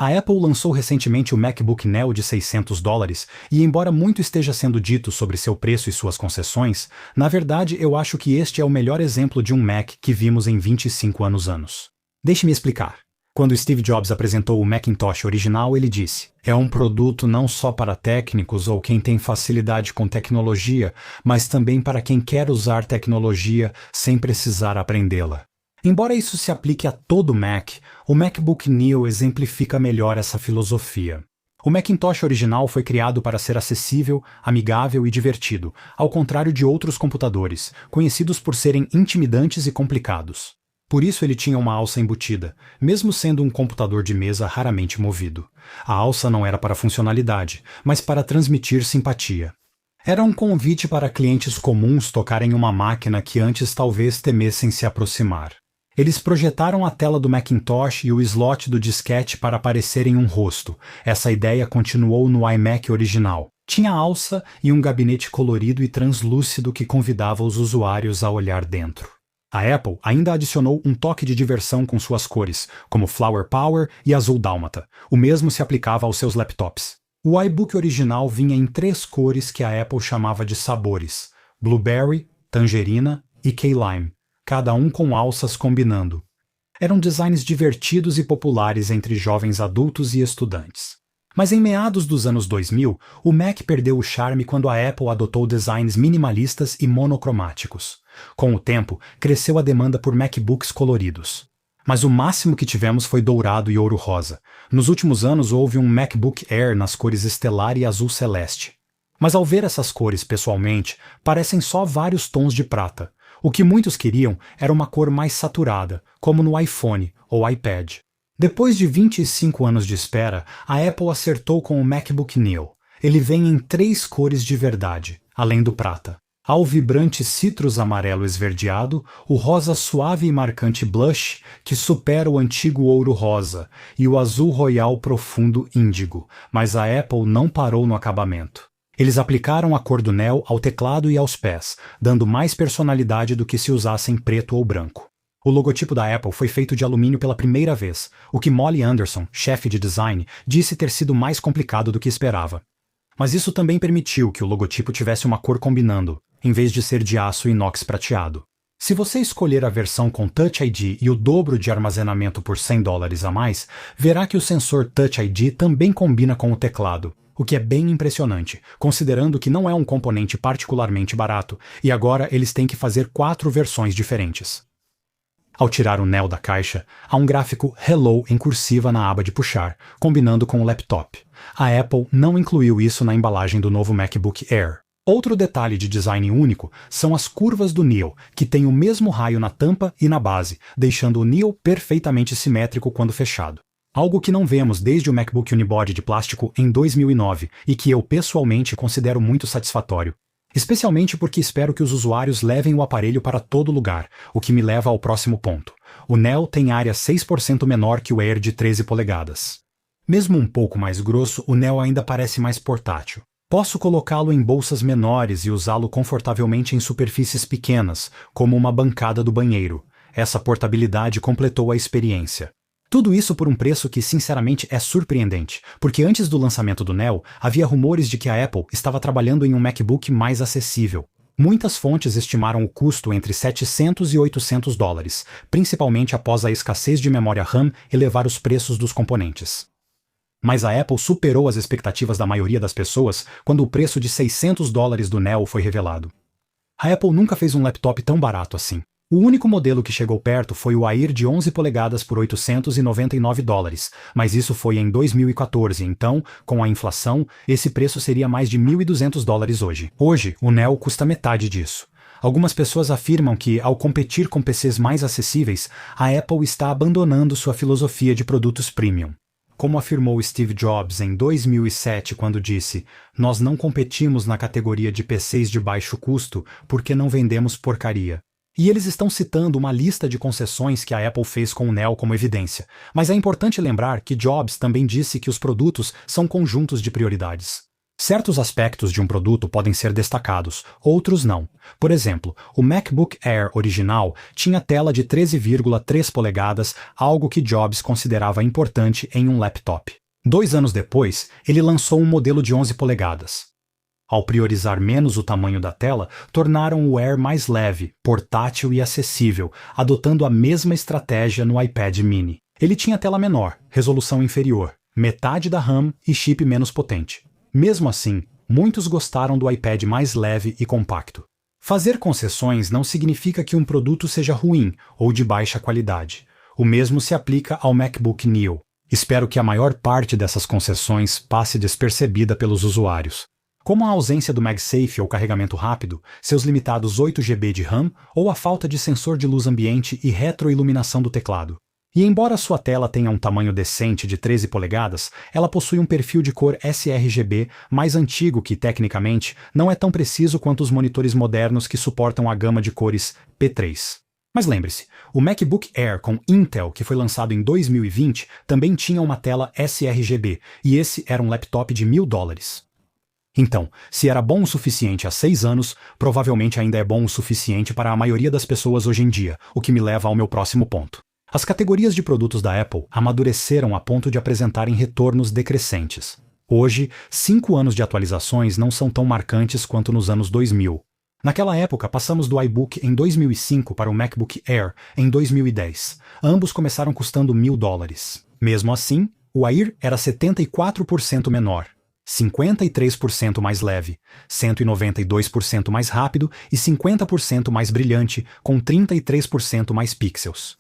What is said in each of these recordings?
A Apple lançou recentemente o MacBook Neo de $600 e, embora muito esteja sendo dito sobre seu preço e suas concessões, na verdade eu acho que este é o melhor exemplo de um Mac que vimos em 25 anos. Deixe-me explicar. Quando Steve Jobs apresentou o Macintosh original, ele disse: "É um produto não só para técnicos ou quem tem facilidade com tecnologia, mas também para quem quer usar tecnologia sem precisar aprendê-la." Embora isso se aplique a todo Mac, o MacBook Neo exemplifica melhor essa filosofia. O Macintosh original foi criado para ser acessível, amigável e divertido, ao contrário de outros computadores, conhecidos por serem intimidantes e complicados. Por isso ele tinha uma alça embutida, mesmo sendo um computador de mesa raramente movido. A alça não era para funcionalidade, mas para transmitir simpatia. Era um convite para clientes comuns tocarem uma máquina que antes talvez temessem se aproximar. Eles projetaram a tela do Macintosh e o slot do disquete para aparecerem um rosto. Essa ideia continuou no iMac original. Tinha alça e um gabinete colorido e translúcido que convidava os usuários a olhar dentro. A Apple ainda adicionou um toque de diversão com suas cores, como Flower Power e Azul Dálmata. O mesmo se aplicava aos seus laptops. O iBook original vinha em 3 cores que a Apple chamava de sabores: Blueberry, Tangerina e Key Lime, cada um com alças combinando. Eram designs divertidos e populares entre jovens adultos e estudantes. Mas em meados dos anos 2000, o Mac perdeu o charme quando a Apple adotou designs minimalistas e monocromáticos. Com o tempo, cresceu a demanda por MacBooks coloridos. Mas o máximo que tivemos foi dourado e ouro rosa. Nos últimos anos houve um MacBook Air nas cores estelar e azul celeste. Mas ao ver essas cores pessoalmente, parecem só vários tons de prata. O que muitos queriam era uma cor mais saturada, como no iPhone ou iPad. Depois de 25 anos de espera, a Apple acertou com o MacBook Neo. Ele vem em 3 cores de verdade, além do prata. Há o vibrante citrus amarelo esverdeado, o rosa suave e marcante blush, que supera o antigo ouro rosa, e o azul royal profundo índigo, mas a Apple não parou no acabamento. Eles aplicaram a cor do Neo ao teclado e aos pés, dando mais personalidade do que se usassem preto ou branco. O logotipo da Apple foi feito de alumínio pela primeira vez, o que Molly Anderson, chefe de design, disse ter sido mais complicado do que esperava. Mas isso também permitiu que o logotipo tivesse uma cor combinando, em vez de ser de aço inox prateado. Se você escolher a versão com Touch ID e o dobro de armazenamento por $100 a mais, verá que o sensor Touch ID também combina com o teclado, o que é bem impressionante, considerando que não é um componente particularmente barato, e agora eles têm que fazer 4 versões diferentes. Ao tirar o Neo da caixa, há um gráfico Hello em cursiva na aba de puxar, combinando com o laptop. A Apple não incluiu isso na embalagem do novo MacBook Air. Outro detalhe de design único são as curvas do Neo, que tem o mesmo raio na tampa e na base, deixando o Neo perfeitamente simétrico quando fechado. Algo que não vemos desde o MacBook Unibody de plástico em 2009 e que eu pessoalmente considero muito satisfatório. Especialmente porque espero que os usuários levem o aparelho para todo lugar, o que me leva ao próximo ponto. O Neo tem área 6% menor que o Air de 13 polegadas. Mesmo um pouco mais grosso, o Neo ainda parece mais portátil. Posso colocá-lo em bolsas menores e usá-lo confortavelmente em superfícies pequenas, como uma bancada do banheiro. Essa portabilidade completou a experiência. Tudo isso por um preço que sinceramente é surpreendente, porque antes do lançamento do Neo, havia rumores de que a Apple estava trabalhando em um MacBook mais acessível. Muitas fontes estimaram o custo entre $700 e $800, principalmente após a escassez de memória RAM elevar os preços dos componentes. Mas a Apple superou as expectativas da maioria das pessoas quando o preço de $600 do Neo foi revelado. A Apple nunca fez um laptop tão barato assim. O único modelo que chegou perto foi o Air de 11 polegadas por $899, mas isso foi em 2014, então, com a inflação, esse preço seria mais de $1.200 hoje. Hoje, o Neo custa metade disso. Algumas pessoas afirmam que, ao competir com PCs mais acessíveis, a Apple está abandonando sua filosofia de produtos premium. Como afirmou Steve Jobs em 2007 quando disse: "Nós não competimos na categoria de PCs de baixo custo porque não vendemos porcaria." E eles estão citando uma lista de concessões que a Apple fez com o Neo como evidência. Mas é importante lembrar que Jobs também disse que os produtos são conjuntos de prioridades. Certos aspectos de um produto podem ser destacados, outros não. Por exemplo, o MacBook Air original tinha tela de 13,3 polegadas, algo que Jobs considerava importante em um laptop. 2 anos depois, ele lançou um modelo de 11 polegadas. Ao priorizar menos o tamanho da tela, tornaram o Air mais leve, portátil e acessível, adotando a mesma estratégia no iPad mini. Ele tinha tela menor, resolução inferior, metade da RAM e chip menos potente. Mesmo assim, muitos gostaram do iPad mais leve e compacto. Fazer concessões não significa que um produto seja ruim ou de baixa qualidade. O mesmo se aplica ao MacBook Neo. Espero que a maior parte dessas concessões passe despercebida pelos usuários, como a ausência do MagSafe ou carregamento rápido, seus limitados 8 GB de RAM ou a falta de sensor de luz ambiente e retroiluminação do teclado. E embora sua tela tenha um tamanho decente de 13 polegadas, ela possui um perfil de cor sRGB mais antigo que, tecnicamente, não é tão preciso quanto os monitores modernos que suportam a gama de cores P3. Mas lembre-se, o MacBook Air com Intel, que foi lançado em 2020, também tinha uma tela sRGB, e esse era um laptop de $1.000. Então, se era bom o suficiente há 6 anos, provavelmente ainda é bom o suficiente para a maioria das pessoas hoje em dia, o que me leva ao meu próximo ponto. As categorias de produtos da Apple amadureceram a ponto de apresentarem retornos decrescentes. Hoje, 5 anos de atualizações não são tão marcantes quanto nos anos 2000. Naquela época, passamos do iBook em 2005 para o MacBook Air em 2010. Ambos começaram custando $1.000. Mesmo assim, o Air era 74% menor, 53% mais leve, 192% mais rápido e 50% mais brilhante, com 33% mais pixels.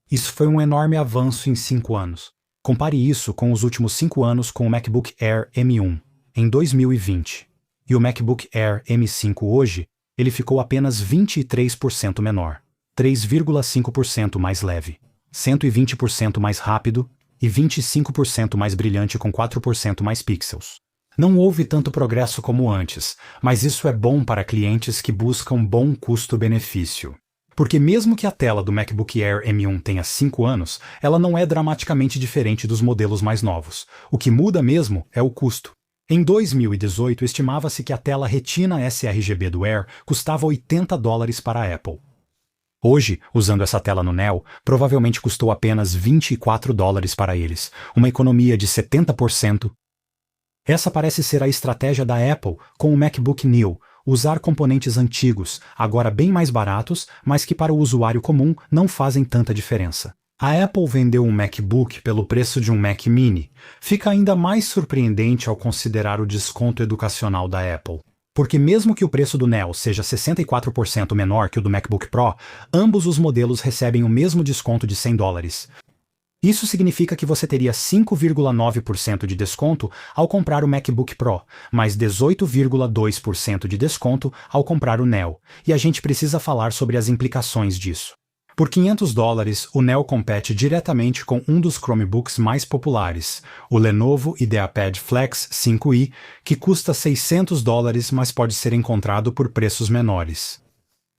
Isso foi um enorme avanço em 5 anos. Compare isso com os últimos 5 anos com o MacBook Air M1, em 2020. E o MacBook Air M5 hoje, ele ficou apenas 23% menor, 3,5% mais leve, 120% mais rápido e 25% mais brilhante com 4% mais pixels. Não houve tanto progresso como antes, mas isso é bom para clientes que buscam bom custo-benefício. Porque mesmo que a tela do MacBook Air M1 tenha 5 anos, ela não é dramaticamente diferente dos modelos mais novos. O que muda mesmo é o custo. Em 2018, estimava-se que a tela Retina sRGB do Air custava $80 para a Apple. Hoje, usando essa tela no Neo, provavelmente custou apenas $24 para eles, uma economia de 70%. Essa parece ser a estratégia da Apple com o MacBook Neo, usar componentes antigos, agora bem mais baratos, mas que para o usuário comum não fazem tanta diferença. A Apple vendeu um MacBook pelo preço de um Mac Mini. Fica ainda mais surpreendente ao considerar o desconto educacional da Apple. Porque mesmo que o preço do Neo seja 64% menor que o do MacBook Pro, ambos os modelos recebem o mesmo desconto de $100. Isso significa que você teria 5,9% de desconto ao comprar o MacBook Pro, mais 18,2% de desconto ao comprar o Neo, e a gente precisa falar sobre as implicações disso. Por $500, o Neo compete diretamente com um dos Chromebooks mais populares, o Lenovo IdeaPad Flex 5i, que custa $600, mas pode ser encontrado por preços menores.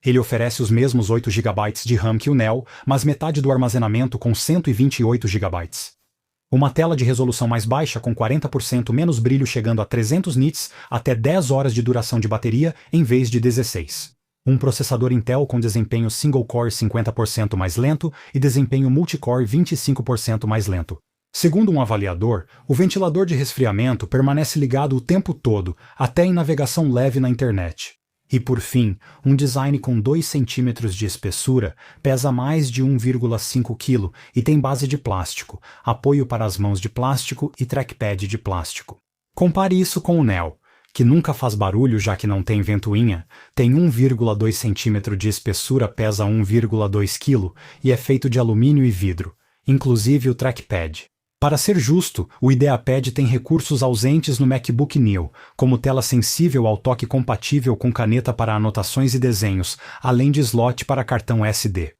Ele oferece os mesmos 8 GB de RAM que o Neo, mas metade do armazenamento com 128 GB. Uma tela de resolução mais baixa com 40% menos brilho chegando a 300 nits, até 10 horas de duração de bateria em vez de 16. Um processador Intel com desempenho single-core 50% mais lento e desempenho multicore 25% mais lento. Segundo um avaliador, o ventilador de resfriamento permanece ligado o tempo todo, até em navegação leve na internet. E por fim, um design com 2 centímetros de espessura, pesa mais de 1,5 kg e tem base de plástico, apoio para as mãos de plástico e trackpad de plástico. Compare isso com o Neo, que nunca faz barulho já que não tem ventoinha, tem 1,2 cm de espessura, pesa 1,2 kg e é feito de alumínio e vidro, inclusive o trackpad. Para ser justo, o IdeaPad tem recursos ausentes no MacBook Neo, como tela sensível ao toque compatível com caneta para anotações e desenhos, além de slot para cartão SD.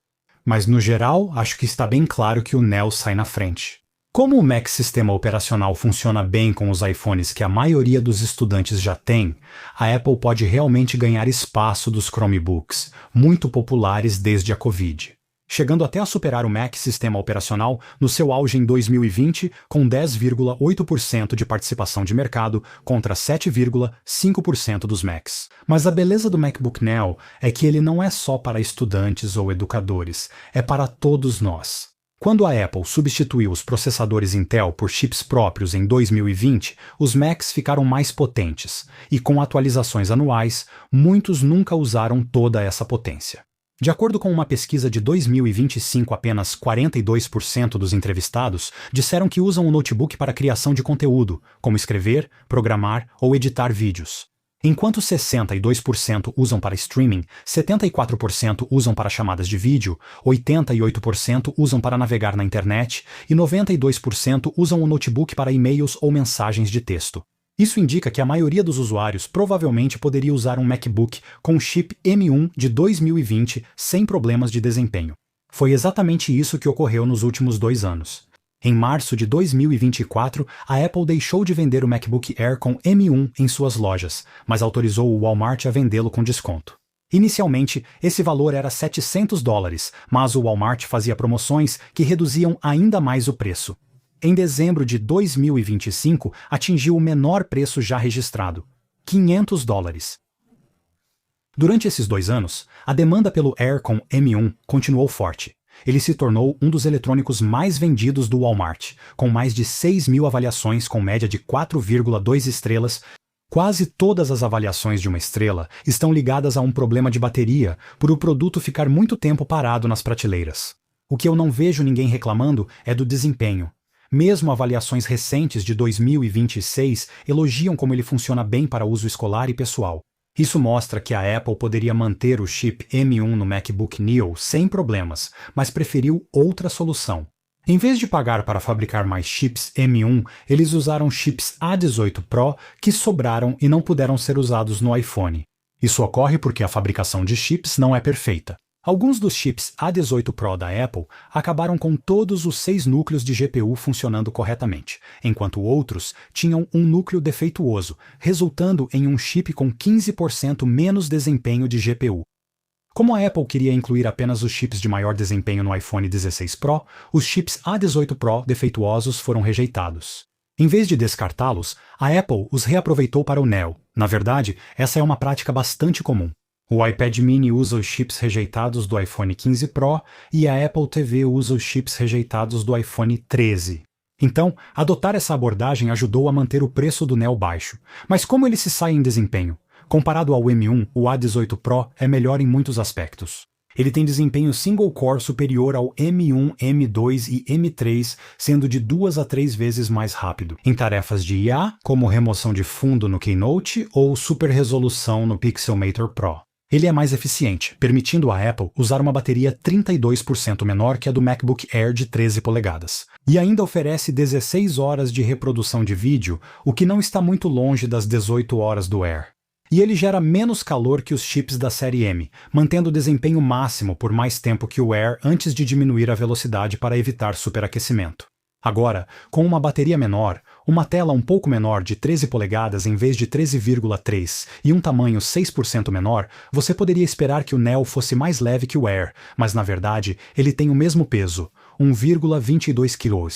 Mas no geral, acho que está bem claro que o Neo sai na frente. Como o Mac sistema operacional funciona bem com os iPhones que a maioria dos estudantes já tem, a Apple pode realmente ganhar espaço dos Chromebooks, muito populares desde a Covid. chegando até a superar o Mac sistema operacional no seu auge em 2020, com 10,8% de participação de mercado contra 7,5% dos Macs. Mas a beleza do MacBook Neo é que ele não é só para estudantes ou educadores, é para todos nós. Quando a Apple substituiu os processadores Intel por chips próprios em 2020, os Macs ficaram mais potentes, e com atualizações anuais, muitos nunca usaram toda essa potência. De acordo com uma pesquisa de 2025, apenas 42% dos entrevistados disseram que usam o notebook para criação de conteúdo, como escrever, programar ou editar vídeos. Enquanto 62% usam para streaming, 74% usam para chamadas de vídeo, 88% usam para navegar na internet e 92% usam o notebook para e-mails ou mensagens de texto. Isso indica que a maioria dos usuários provavelmente poderia usar um MacBook com chip M1 de 2020 sem problemas de desempenho. Foi exatamente isso que ocorreu nos últimos 2 anos. Em março de 2024, a Apple deixou de vender o MacBook Air com M1 em suas lojas, mas autorizou o Walmart a vendê-lo com desconto. Inicialmente, esse valor era $700, mas o Walmart fazia promoções que reduziam ainda mais o preço. Em dezembro de 2025, atingiu o menor preço já registrado, $500. Durante esses 2 anos, a demanda pelo Air com M1 continuou forte. Ele se tornou um dos eletrônicos mais vendidos do Walmart, com mais de 6.000 avaliações com média de 4,2 estrelas. Quase todas as avaliações de uma estrela estão ligadas a um problema de bateria, por o produto ficar muito tempo parado nas prateleiras. O que eu não vejo ninguém reclamando é do desempenho. Mesmo avaliações recentes de 2026 elogiam como ele funciona bem para uso escolar e pessoal. Isso mostra que a Apple poderia manter o chip M1 no MacBook Neo sem problemas, mas preferiu outra solução. Em vez de pagar para fabricar mais chips M1, eles usaram chips A18 Pro que sobraram e não puderam ser usados no iPhone. Isso ocorre porque a fabricação de chips não é perfeita. Alguns dos chips A18 Pro da Apple acabaram com todos os 6 núcleos de GPU funcionando corretamente, enquanto outros tinham um núcleo defeituoso, resultando em um chip com 15% menos desempenho de GPU. Como a Apple queria incluir apenas os chips de maior desempenho no iPhone 16 Pro, os chips A18 Pro defeituosos foram rejeitados. Em vez de descartá-los, a Apple os reaproveitou para o Neo. Na verdade, essa é uma prática bastante comum. O iPad mini usa os chips rejeitados do iPhone 15 Pro e a Apple TV usa os chips rejeitados do iPhone 13. Então, adotar essa abordagem ajudou a manter o preço do Neo baixo. Mas como ele se sai em desempenho? Comparado ao M1, o A18 Pro é melhor em muitos aspectos. Ele tem desempenho single-core superior ao M1, M2 e M3, sendo de 2 a 3 vezes mais rápido, em tarefas de IA, como remoção de fundo no Keynote ou super resolução no Pixelmator Pro. Ele é mais eficiente, permitindo à Apple usar uma bateria 32% menor que a do MacBook Air de 13 polegadas. E ainda oferece 16 horas de reprodução de vídeo, o que não está muito longe das 18 horas do Air. E ele gera menos calor que os chips da série M, mantendo o desempenho máximo por mais tempo que o Air antes de diminuir a velocidade para evitar superaquecimento. Agora, com uma bateria menor, uma tela um pouco menor de 13 polegadas em vez de 13,3 e um tamanho 6% menor, você poderia esperar que o Neo fosse mais leve que o Air, mas na verdade ele tem o mesmo peso, 1,22 kg.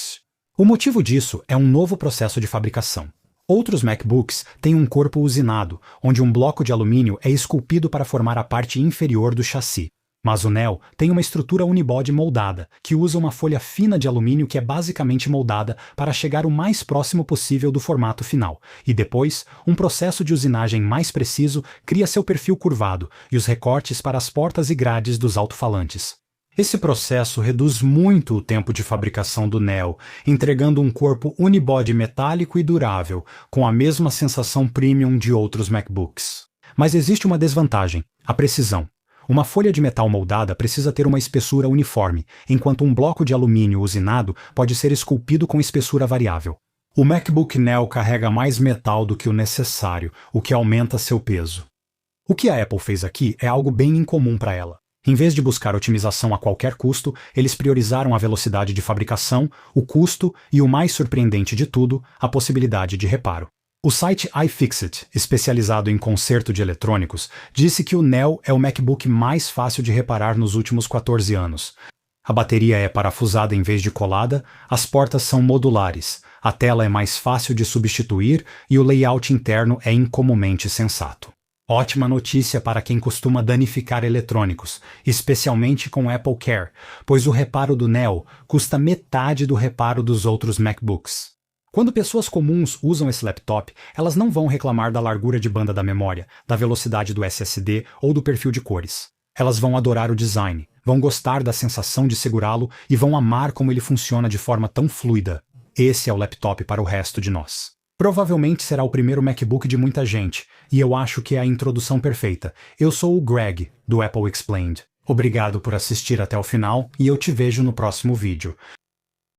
O motivo disso é um novo processo de fabricação. Outros MacBooks têm um corpo usinado, onde um bloco de alumínio é esculpido para formar a parte inferior do chassi. Mas o Neo tem uma estrutura unibody moldada, que usa uma folha fina de alumínio que é basicamente moldada para chegar o mais próximo possível do formato final, e depois, um processo de usinagem mais preciso cria seu perfil curvado e os recortes para as portas e grades dos alto-falantes. Esse processo reduz muito o tempo de fabricação do Neo, entregando um corpo unibody metálico e durável, com a mesma sensação premium de outros MacBooks. Mas existe uma desvantagem: a precisão. Uma folha de metal moldada precisa ter uma espessura uniforme, enquanto um bloco de alumínio usinado pode ser esculpido com espessura variável. O MacBook Neo carrega mais metal do que o necessário, o que aumenta seu peso. O que a Apple fez aqui é algo bem incomum para ela. Em vez de buscar otimização a qualquer custo, eles priorizaram a velocidade de fabricação, o custo e, o mais surpreendente de tudo, a possibilidade de reparo. O site iFixit, especializado em conserto de eletrônicos, disse que o Neo é o MacBook mais fácil de reparar nos últimos 14 anos. A bateria é parafusada em vez de colada, as portas são modulares, a tela é mais fácil de substituir e o layout interno é incomumente sensato. Ótima notícia para quem costuma danificar eletrônicos, especialmente com Apple Care, pois o reparo do Neo custa metade do reparo dos outros MacBooks. Quando pessoas comuns usam esse laptop, elas não vão reclamar da largura de banda da memória, da velocidade do SSD ou do perfil de cores. Elas vão adorar o design, vão gostar da sensação de segurá-lo e vão amar como ele funciona de forma tão fluida. Esse é o laptop para o resto de nós. Provavelmente será o primeiro MacBook de muita gente, e eu acho que é a introdução perfeita. Eu sou o Greg, do Apple Explained. Obrigado por assistir até o final, e eu te vejo no próximo vídeo.